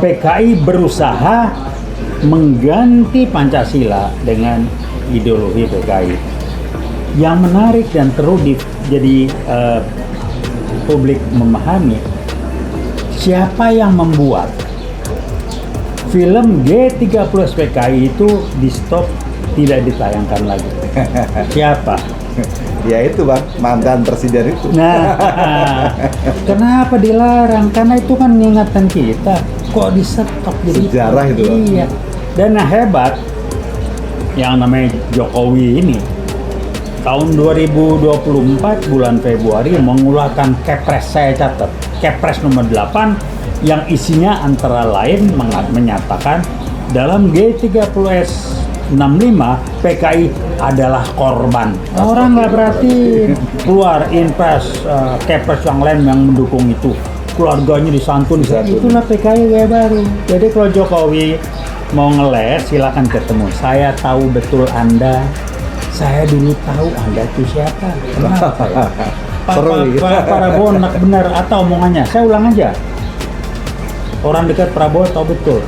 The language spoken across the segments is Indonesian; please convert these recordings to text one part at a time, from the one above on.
PKI berusaha mengganti Pancasila dengan ideologi PKI. Yang menarik dan perlu jadi publik memahami, siapa yang membuat film G30 PKI itu di stop, tidak ditayangkan lagi. Siapa? Ya itu Bang, mantan presiden itu. Nah, kenapa dilarang? Karena itu kan mengingatkan kita, kok di stop jadi sejarah itu Bang. Iya. Dan yang hebat, yang namanya Jokowi ini, tahun 2024 bulan Februari mengeluarkan Kepres, saya catat, Kepres nomor 8 yang isinya antara lain menyatakan dalam G30S 65 PKI adalah korban. Orang nggak berarti keluar impres Kepres yang lain yang mendukung itu, keluarganya disantun. Itulah PKI gaya baru. Jadi kalau Jokowi mau ngeles silakan ketemu. Saya tahu betul Anda. Saya dulu tahu Anda itu siapa. Kenapa saya? Pak Prabowo enak benar atau omongannya? Saya ulang aja. Orang dekat Prabowo tahu betul.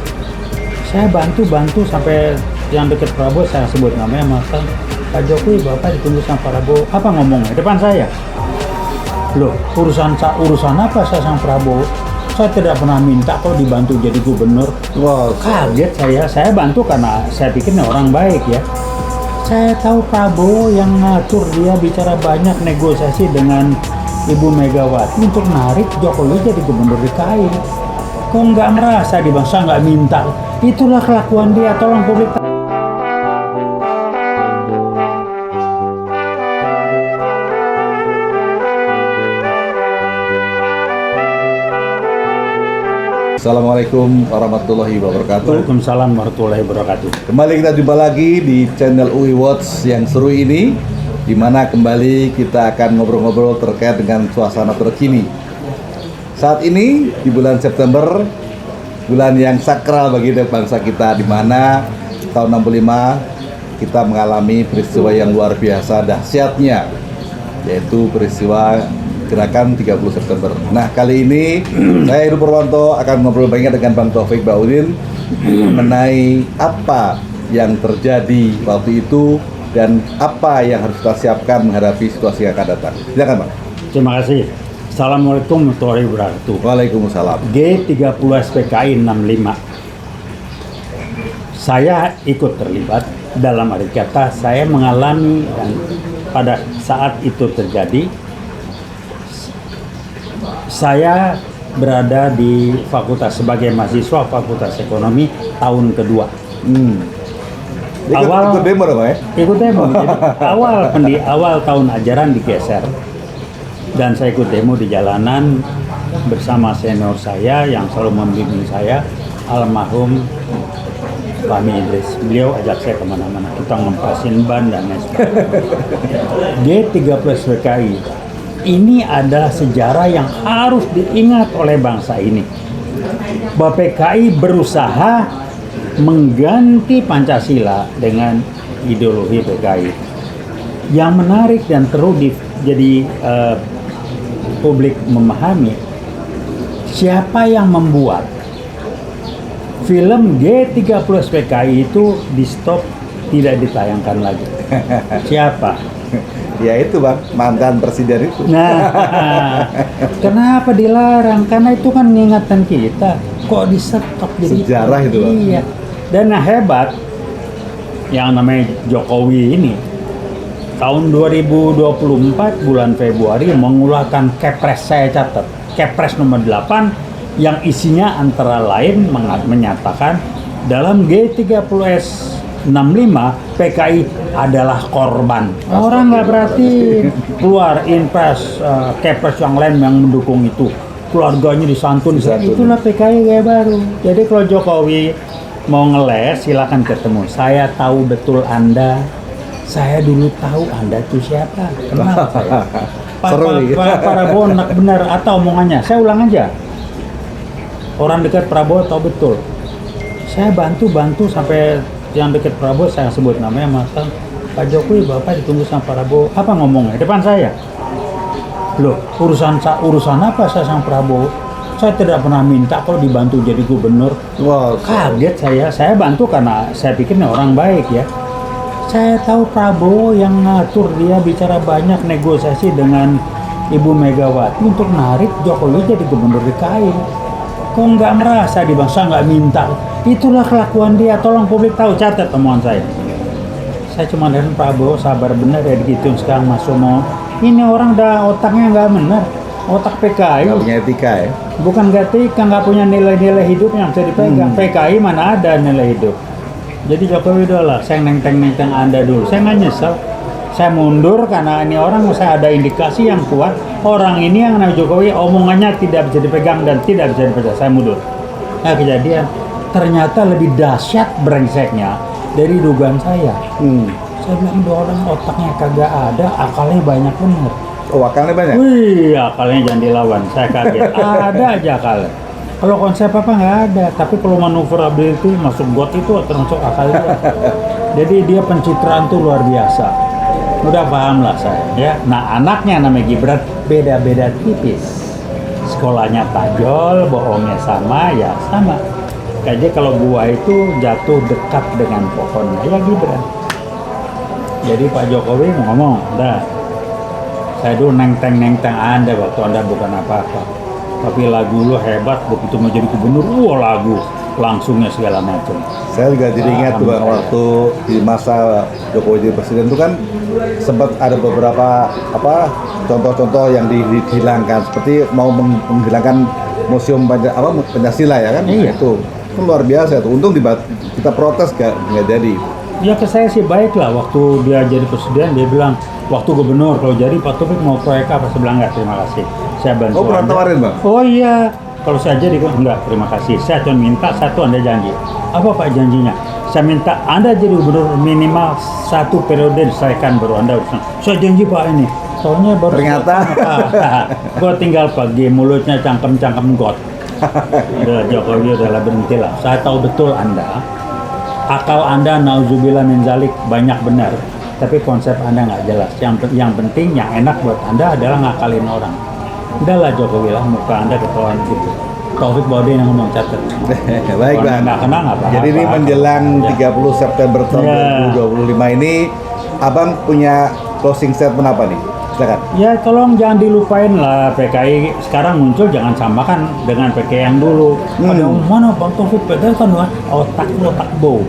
Saya bantu sampai yang dekat Prabowo saya sebut namanya, maka Pak Jokowi Bapak ditunggu sama Prabowo. Apa ngomongnya? Depan saya. Loh, urusan apa saya sama Prabowo? Saya tidak pernah minta kok dibantu jadi gubernur. Wow, kaget saya bantu karena saya pikirnya orang baik ya. Saya tahu Prabowo yang ngatur, dia bicara banyak negosiasi dengan Ibu Megawati untuk narik Jokowi jadi gubernur DKI. Kok nggak merasa di bangsa nggak minta? Itulah kelakuan dia. Tolong publik. Assalamualaikum warahmatullahi wabarakatuh. Waalaikumsalam warahmatullahi wabarakatuh. Kembali kita jumpa lagi di channel UI Watch yang seru ini, di mana kembali kita akan ngobrol-ngobrol terkait dengan suasana terkini. Saat ini di bulan September, bulan yang sakral bagi bangsa kita, di mana tahun 65 kita mengalami peristiwa yang luar biasa dahsyatnya, yaitu peristiwa Gerakan 30 September. Nah, kali ini saya Heru Purwanto akan ngobrol banyak dengan Bang Taufik Baudin mengenai apa yang terjadi waktu itu dan apa yang harus kita siapkan menghadapi situasi yang akan datang. Silakan, Bang. Terima kasih. Assalamualaikum warahmatullahi wabarakatuh. Waalaikumsalam. G30 SPKI 65. Saya ikut terlibat, dalam arti kata saya mengalami, dan pada saat itu terjadi saya berada di fakultas sebagai mahasiswa Fakultas Ekonomi tahun kedua. Ikut demo dong, ya? Ikut demo. Jadi awal tahun ajaran digeser. Dan saya ikut demo di jalanan bersama senior saya yang selalu membimbing saya, almarhum Fahmi Idris. Beliau ajak saya kemana-mana. Kita ngempasin ban dan lain sebagainya. G30 PKI. Ini adalah sejarah yang harus diingat oleh bangsa ini. Bahwa PKI berusaha mengganti Pancasila dengan ideologi PKI. Yang menarik dan perlu jadi publik memahami, siapa yang membuat film G30 PKI itu di stop, tidak ditayangkan lagi. Siapa? Ya itu Bang, mantan presiden itu. Nah, kenapa dilarang? Karena itu kan mengingatkan kita, kok di stop jadi sejarah itu Bang. Iya. Dan yang hebat, yang namanya Jokowi ini, tahun 2024 bulan Februari mengeluarkan Kepres, saya catat, Kepres nomor 8 yang isinya antara lain menyatakan dalam G30S 65 PKI adalah korban. Orang nggak berarti keluar impres Kepres yang lain yang mendukung itu, keluarganya disantun. Itulah PKI gaya baru. Jadi kalau Jokowi mau ngeles silakan ketemu. Saya tahu betul Anda. Saya dulu tahu Anda itu siapa. Kenapa saya? Pak Prabowo enak benar atau omongannya? Saya ulang aja. Orang dekat Prabowo tahu betul. Saya bantu sampai yang dekat Prabowo saya sebut namanya, maka Pak Jokowi Bapak ditunggu sama Prabowo. Apa ngomongnya? Depan saya. Loh, urusan apa saya sama Prabowo? saya tidak pernah minta kalau dibantu jadi gubernur. Wow. Kaget saya bantu karena saya pikir ini orang baik ya. Saya tahu Prabowo yang ngatur, dia bicara banyak negosiasi dengan Ibu Megawati untuk narik Jokowi jadi gubernur DKI. Kok nggak merasa di bangsa nggak minta? Itulah kelakuan dia. Tolong publik tahu, catat temuan saya. Saya cuma lihat Prabowo sabar benar ya gitu sekarang Mas Sumo. Ini orang dah otaknya nggak benar. Otak PKI Nggak punya etika ya? bukan nggak etika, nggak punya nilai-nilai hidup yang bisa dipegang. PKI mana ada nilai hidup. Jadi Jokowi udahlah, saya nenteng Anda dulu. Saya nggak nyesel. Saya mundur karena ini orang, saya ada indikasi yang kuat. Orang ini yang namanya Jokowi omongannya tidak bisa dipegang dan tidak bisa dipercaya. Saya mundur. Nah kejadian ternyata lebih dahsyat brengseknya dari dugaan saya. Saya bilang dua orang otaknya kagak ada, akalnya banyak bener. Oh, akalnya banyak? Wih, akalnya jangan dilawan. Saya kaget. Ada aja akalnya. Kalau konsep apa nggak ada, tapi kalau maneuverability masuk got itu termasuk akalnya. Jadi dia pencitraan tuh luar biasa. Udah paham lah saya ya. Nah anaknya namanya Gibran beda-beda tipis. Sekolahnya tajol, bohongnya sama ya sama. Kayaknya kalau buah itu jatuh dekat dengan pohonnya ya Gibran. Jadi Pak Jokowi mau ngomong, dah. Saya dulu nenteng Anda waktu Anda bukan apa-apa. Tapi lagu lu hebat, begitu mau jadi gubernur, wah lagu langsungnya segala macam. Saya juga jadi ingat tuh Bang, waktu di masa Jokowi jadi presiden itu kan sempat ada beberapa contoh-contoh yang dihilangkan, seperti mau menghilangkan museum Pancasila ya kan? Iya. Itu luar biasa tuh. Untung kita protes nggak jadi. Ya ke saya sih baik lah, waktu dia jadi presiden dia bilang waktu gubernur kalau jadi Pak Taufik mau proyek apa, saya bilang enggak terima kasih, saya bantu. Oh pernah Anda. tawarin Bang? Oh iya, kalau saya jadi enggak terima kasih, saya cuma minta satu, Anda janji. Apa Pak janjinya? Saya minta Anda jadi gubernur minimal 1 periode diselesaikan baru Anda urusan. Saya janji Pak ini, soalnya baru ternyata gue tinggal pagi mulutnya cangkem got. Udah Jokowi udahlah berhenti lah, saya tahu betul Anda akal Anda nauzubillah min zalik banyak benar, tapi konsep Anda nggak jelas. Yang penting yang enak buat Anda adalah ngakalin orang. Udahlah Jokowi lah, muka Anda ketahuan gitu. Taufik Baudin yang ngomong, catat. Baik Bang. Nggak kenal apa. Jadi ini menjelang 30 September tahun 2025 ini, Abang punya closing statement apa nih? Silakan. Ya tolong jangan dilupain lah PKI sekarang muncul, jangan samakan dengan PKI yang dulu. Ada mana Bang Taufik PKI kan otak bau.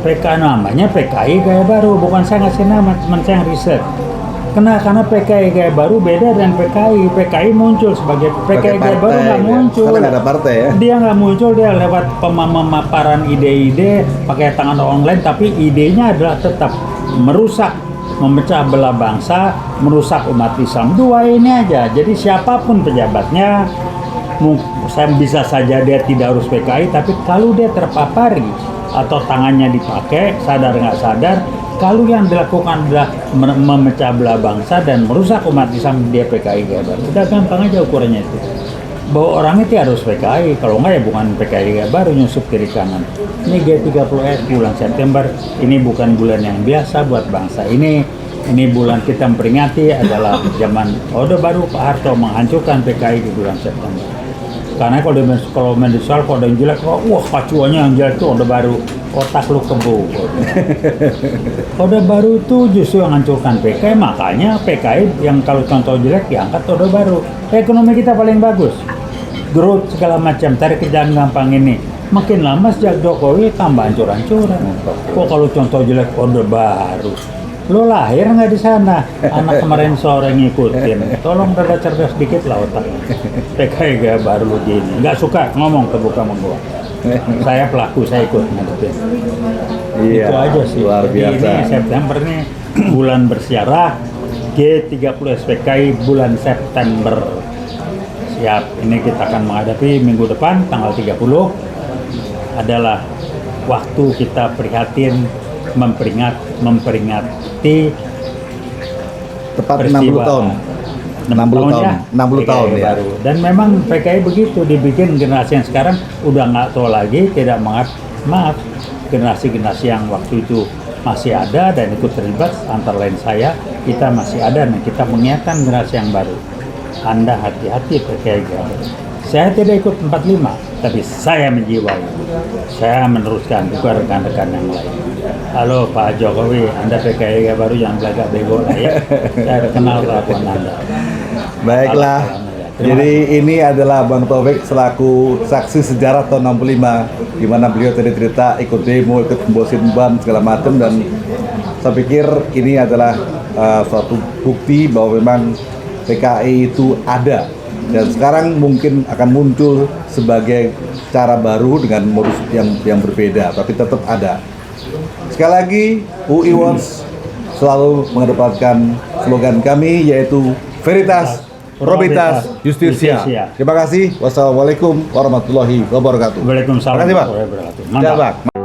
PKI namanya PKI gaya baru, bukan saya ngasih nama, teman saya yang riset. Karena PKI gaya baru beda dengan PKI. PKI muncul sebagai PKI gaya baru nggak muncul. Karena nggak ada partai ya. Dia nggak muncul, dia lewat pemaparan ide-ide pakai tangan online, tapi idenya adalah tetap merusak, memecah belah bangsa, merusak umat Islam. Dua ini aja. Jadi siapapun pejabatnya, saya bisa saja dia tidak harus PKI, tapi kalau dia terpapari atau tangannya dipakai, sadar nggak sadar, kalau yang dilakukan adalah memecah belah bangsa dan merusak umat Islam, dia PKI gaya baru. Udah gampang aja ukurannya itu. Bahwa orang itu harus PKI, kalau nggak ya bukan PKI gaya baru, nyusup kiri kanan. Ini G30S bulan September, ini bukan bulan yang biasa buat bangsa ini. Ini bulan kita memperingati adalah zaman Orde Baru, Pak Harto menghancurkan PKI di bulan September. Karena kalau mendesak, kalau ada yang jelek, wah pacuannya yang jelek itu Orde Baru, otak lu kebo. Orde Baru itu justru yang menghancurkan PKI, makanya PKI yang kalau contoh jelek diangkat Orde Baru. Ekonomi kita paling bagus, growth segala macam, tarik ke jalan gampang ini. Makin lama sejak Jokowi tambah hancur-hancuran. Kok kalau contoh jelek Orde Baru? Lo lahir nggak di sana? Anak kemarin sore ngikutin. Tolong rada cerdas dikit lah otak. PKI gaya baru gini. Nggak suka ngomong terbuka sama gua. Saya pelaku, saya ikut ngadepin. Iya, itu aja sih. luar biasa. Jadi ini September nih bulan bersiarah. G30 SPKI bulan September. Siap. Ini kita akan menghadapi minggu depan tanggal 30 adalah waktu kita prihatin memperingati tepat peristiwa 60 tahun. 60 tahun. ya, 60 tahun ya. baru. Dan memang PKI begitu, dibikin generasi yang sekarang udah nggak tahu lagi, tidak maaf generasi-generasi yang waktu itu masih ada dan ikut terlibat, antara lain saya, kita masih ada dan kita mengingatkan generasi yang baru. Anda hati-hati PKI. Saya tidak ikut 45, tapi saya menjiwai. Saya meneruskan juga rekan-rekan yang lain. Halo Pak Jokowi, Anda PKI baru jangan belagak bego lah ya. Saya kenal kelakuan Anda. Baiklah. Terima Jadi ini adalah Bang Taufik selaku saksi sejarah tahun 65, di mana beliau tadi cerita ikut demo, ikut membosin ban segala macam, dan saya pikir ini adalah suatu bukti bahwa memang PKI itu ada, dan sekarang mungkin akan muncul sebagai cara baru dengan modus yang berbeda, tapi tetap ada. Sekali lagi, UI Watch selalu mengedepankan slogan kami, yaitu Veritas, Probitas, Justitia. Terima kasih. Wassalamualaikum warahmatullahi wabarakatuh. Waalaikumsalam Terima kasih, Bang. warahmatullahi wabarakatuh. Ya, Mantap. Bang.